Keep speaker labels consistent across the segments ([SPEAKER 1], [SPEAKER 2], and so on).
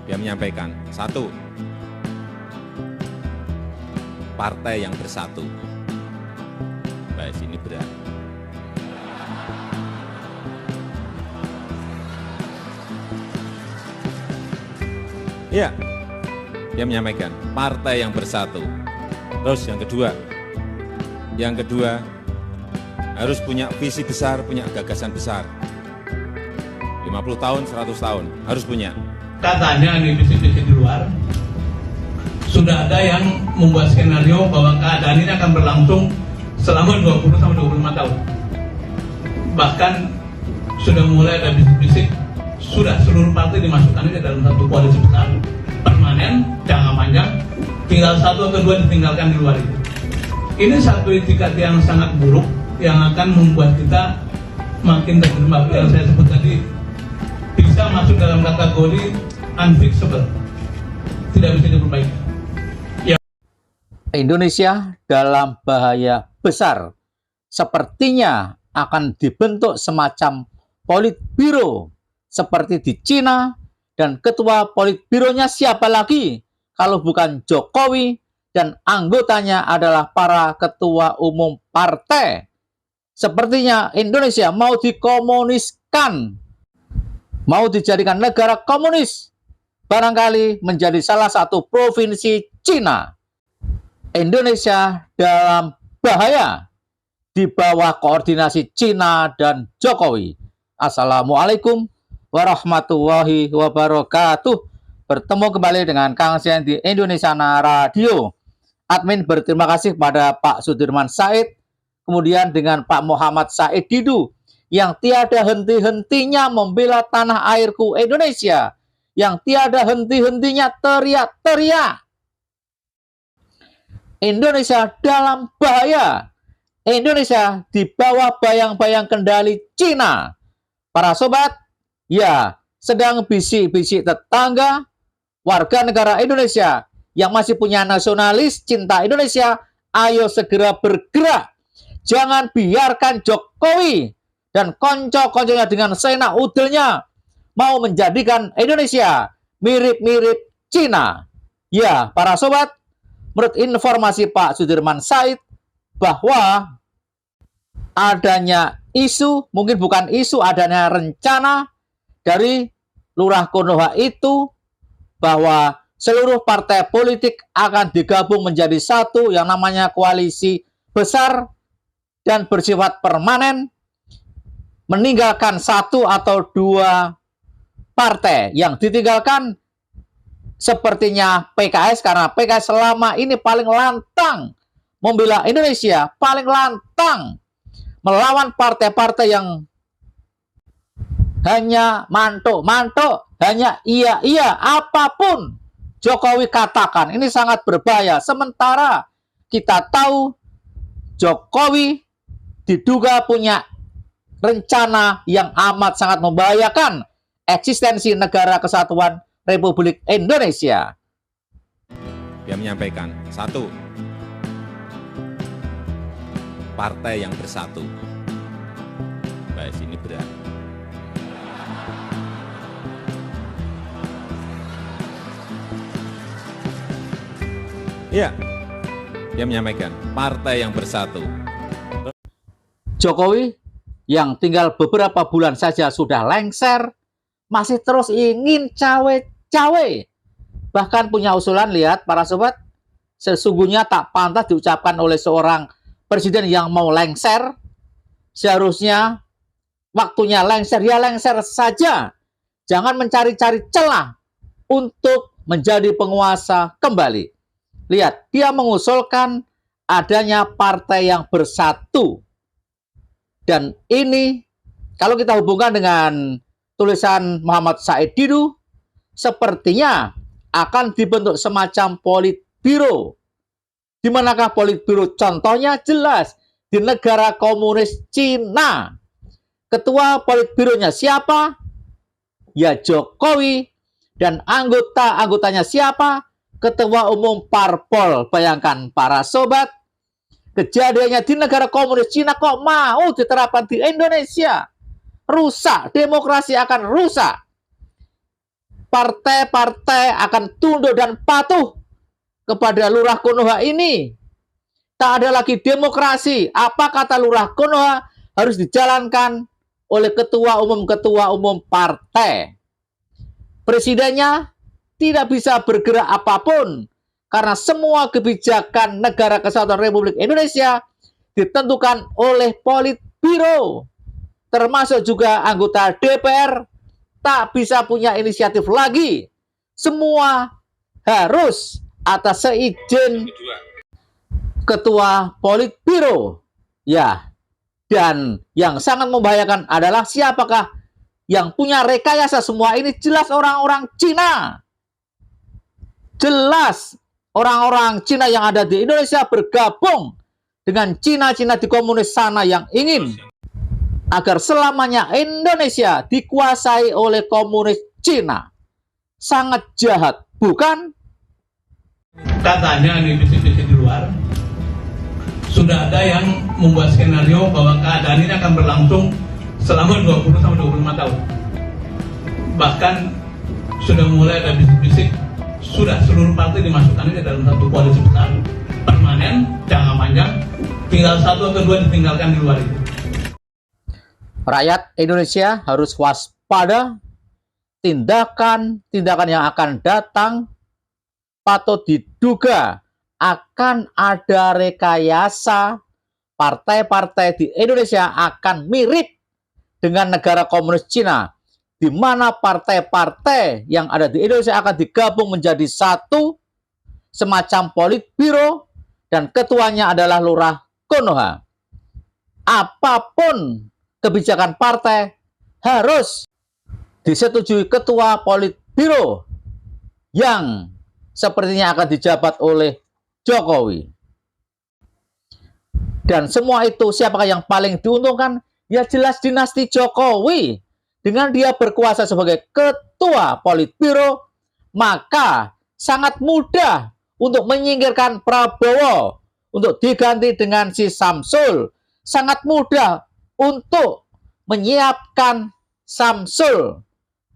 [SPEAKER 1] Dia menyampaikan, satu, partai yang bersatu. Baik, ini berat. Ya, dia menyampaikan, partai yang bersatu. Terus yang kedua, harus punya visi besar, punya gagasan besar. 50 tahun, 100 tahun, harus punya.
[SPEAKER 2] Katanya di visi-visi di luar, sudah ada yang membuat skenario bahwa keadaan ini akan berlangsung selama 20-25 tahun. Bahkan sudah mulai ada bisik-bisik, sudah seluruh partai dimasukkan ke dalam satu koalisi besar, permanen, jangka panjang, tinggal satu atau dua ditinggalkan di luar itu. Ini satu etikat yang sangat buruk, yang akan membuat kita makin terjebak, yang saya sebut tadi, bisa masuk dalam kategori unfixable, tidak bisa diperbaiki.
[SPEAKER 3] Indonesia dalam bahaya besar. Sepertinya akan dibentuk semacam politbiro seperti di Cina, dan ketua politbironya siapa lagi kalau bukan Jokowi, dan anggotanya adalah para ketua umum partai. Sepertinya Indonesia mau dikomuniskan, mau dijadikan negara komunis, barangkali menjadi salah satu provinsi Cina. Indonesia dalam bahaya di bawah koordinasi Cina dan Jokowi. Assalamualaikum warahmatullahi wabarakatuh. Bertemu kembali dengan Kang Sian di Indonesiana Radio. Admin berterima kasih kepada Pak Sudirman Said, kemudian dengan Pak Muhammad Said Didu, yang tiada henti-hentinya membela tanah airku Indonesia, yang tiada henti-hentinya teriak-teriak. Indonesia dalam bahaya. Indonesia di bawah bayang-bayang kendali Cina. Para sobat, ya, sedang bisik-bisik tetangga, warga negara Indonesia yang masih punya nasionalis, cinta Indonesia, ayo segera bergerak. Jangan biarkan Jokowi dan konco-konconya dengan sena udelnya mau menjadikan Indonesia mirip-mirip Cina. Ya, para sobat, menurut informasi Pak Sudirman Said, bahwa adanya isu, mungkin bukan isu, adanya rencana dari Lurah Konoha itu, bahwa seluruh partai politik akan digabung menjadi satu yang namanya koalisi besar dan bersifat permanen, meninggalkan satu atau dua partai. Yang ditinggalkan sepertinya PKS, karena PKS selama ini paling lantang membela Indonesia, paling lantang melawan partai-partai yang hanya mantuk-mantuk, hanya iya-iya, apapun Jokowi katakan. Ini sangat berbahaya. Sementara kita tahu Jokowi diduga punya rencana yang amat sangat membahayakan eksistensi negara kesatuan Republik Indonesia.
[SPEAKER 1] Dia menyampaikan, satu, partai yang bersatu. Baik, ini berat. Ya, dia menyampaikan, partai yang bersatu.
[SPEAKER 3] Jokowi yang tinggal beberapa bulan saja sudah lengser, masih terus ingin cawe-cawe. Bahkan punya usulan, lihat para sobat, sesungguhnya tak pantas diucapkan oleh seorang presiden yang mau lengser. Seharusnya waktunya lengser, ya lengser saja. Jangan mencari-cari celah untuk menjadi penguasa kembali. Lihat, dia mengusulkan adanya partai yang bersatu. Dan ini, kalau kita hubungkan dengan tulisan Muhammad Said Didu, sepertinya akan dibentuk semacam politbiro. Di manakah politbiro? Contohnya jelas di negara komunis Cina. Ketua politbironya siapa? Ya Jokowi. Dan anggota-anggotanya siapa? Ketua umum parpol. Bayangkan para sobat, kejadiannya di negara komunis Cina kok mau diterapkan di Indonesia. Rusak, demokrasi akan rusak. partai-partai akan tunduk dan patuh kepada Lurah Konoha ini. Tak ada lagi demokrasi. Apa kata Lurah Konoha harus dijalankan oleh ketua umum partai. Presidennya tidak bisa bergerak apapun karena semua kebijakan Negara Kesatuan Republik Indonesia ditentukan oleh Politbiro, termasuk juga anggota DPR tak bisa punya inisiatif lagi. Semua harus atas seizin ketua Politbiro. Ya, dan yang sangat membahayakan adalah siapakah yang punya rekayasa semua ini? Jelas orang-orang Cina. Jelas orang-orang Cina yang ada di Indonesia bergabung dengan Cina-Cina di komunis sana yang ingin agar selamanya Indonesia dikuasai oleh komunis Cina. Sangat jahat, bukan?
[SPEAKER 2] Katanya di bisik-bisik di luar sudah ada yang membuat skenario bahwa keadaan ini akan berlangsung selama 20-25 tahun. Bahkan sudah mulai ada bisik-bisik, sudah seluruh partai dimasukkan ke dalam satu koalisi besar permanen, jangka panjang, tinggal satu atau dua ditinggalkan di luar itu.
[SPEAKER 3] Rakyat Indonesia harus waspada. Tindakan yang akan datang patut diduga akan ada rekayasa. Partai-partai di Indonesia akan mirip dengan negara komunis Cina, di mana partai-partai yang ada di Indonesia akan digabung menjadi satu, semacam Politbiro, dan ketuanya adalah Lurah Konoha. Apapun kebijakan partai harus disetujui ketua Politbiro yang sepertinya akan dijabat oleh Jokowi. Dan semua itu siapakah yang paling diuntungkan? Ya jelas dinasti Jokowi. Dengan dia berkuasa sebagai ketua Politbiro, maka sangat mudah untuk menyingkirkan Prabowo, untuk diganti dengan si Samsul. Sangat mudah untuk menyiapkan Samsul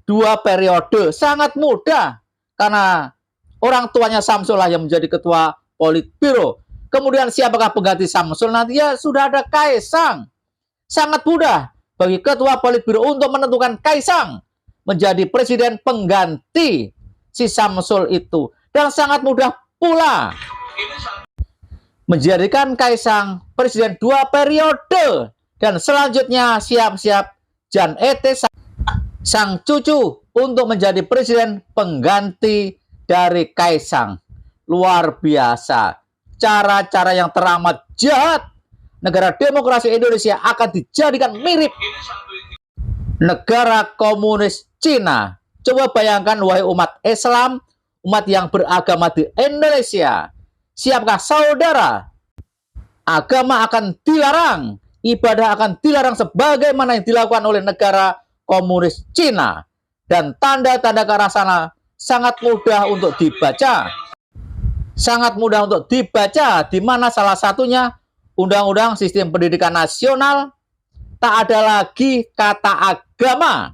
[SPEAKER 3] 2 periode. Sangat mudah karena orang tuanya Samsul lah yang menjadi ketua Politbiro. Kemudian siapakah pengganti Samsul nanti? Ya sudah ada Kaisang. Sangat mudah bagi ketua Politbiro untuk menentukan Kaisang menjadi presiden pengganti si Samsul itu. Dan sangat mudah pula menjadikan Kaisang presiden 2 periode. Dan selanjutnya siap-siap Jan Ete sang cucu untuk menjadi presiden pengganti dari Kaisang. Luar biasa. Cara-cara yang teramat jahat. Negara demokrasi Indonesia akan dijadikan mirip negara komunis Cina. Coba bayangkan wahai umat Islam, umat yang beragama di Indonesia. Siapkah saudara? Agama akan dilarang, ibadah akan dilarang sebagaimana yang dilakukan oleh negara komunis Cina. Dan tanda-tanda ke arah sana sangat mudah untuk dibaca. Sangat mudah untuk dibaca, di mana salah satunya Undang-Undang Sistem Pendidikan Nasional. Tak ada lagi kata agama,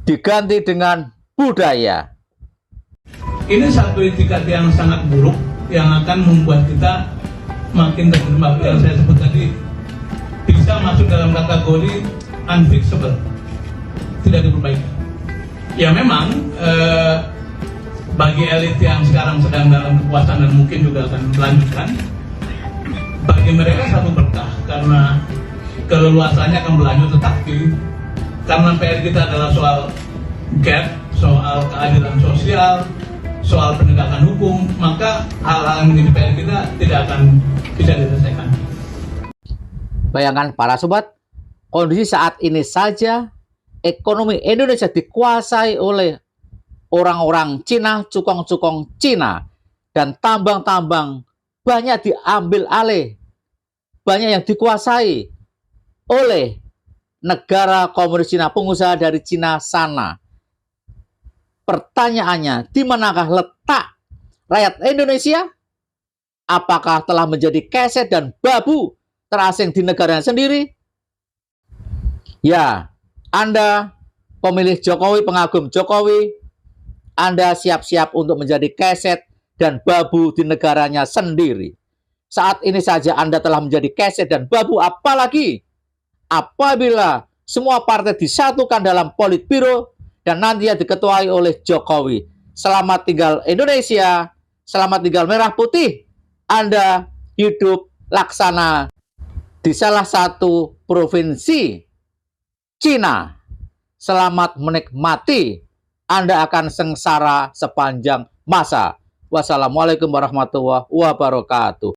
[SPEAKER 3] diganti dengan budaya.
[SPEAKER 2] Ini satu etikat yang sangat buruk yang akan membuat kita makin berkembang. Yang saya sebut tadi bisa masuk dalam kategori unfixable, tidak diperbaiki. Ya memang bagi elit yang sekarang sedang dalam kekuasaan dan mungkin juga akan melanjutkan, bagi mereka satu berkah karena keleluasannya akan berlanjut, tetapi karena PR kita adalah soal gap, soal keadilan sosial, soal penegakan hukum, maka hal-hal yang menjadi PR kita tidak akan bisa diselesaikan.
[SPEAKER 3] Bayangkan para sobat, kondisi saat ini saja ekonomi Indonesia dikuasai oleh orang-orang Cina, cukong-cukong Cina, dan tambang-tambang banyak diambil alih, banyak yang dikuasai oleh negara komunis Cina, pengusaha dari Cina sana. Pertanyaannya, di manakah letak rakyat Indonesia? Apakah telah menjadi keset dan babu terasing di negaranya sendiri? Ya, Anda pemilih Jokowi, pengagum Jokowi, Anda siap-siap untuk menjadi keset dan babu di negaranya sendiri. Saat ini saja Anda telah menjadi keset dan babu, apalagi apabila semua partai disatukan dalam Politbiro dan nantinya diketuai oleh Jokowi. Selamat tinggal Indonesia, selamat tinggal merah putih. Anda hidup laksana di salah satu provinsi Cina. Selamat menikmati. Anda akan sengsara sepanjang masa. Wassalamualaikum warahmatullahi wabarakatuh.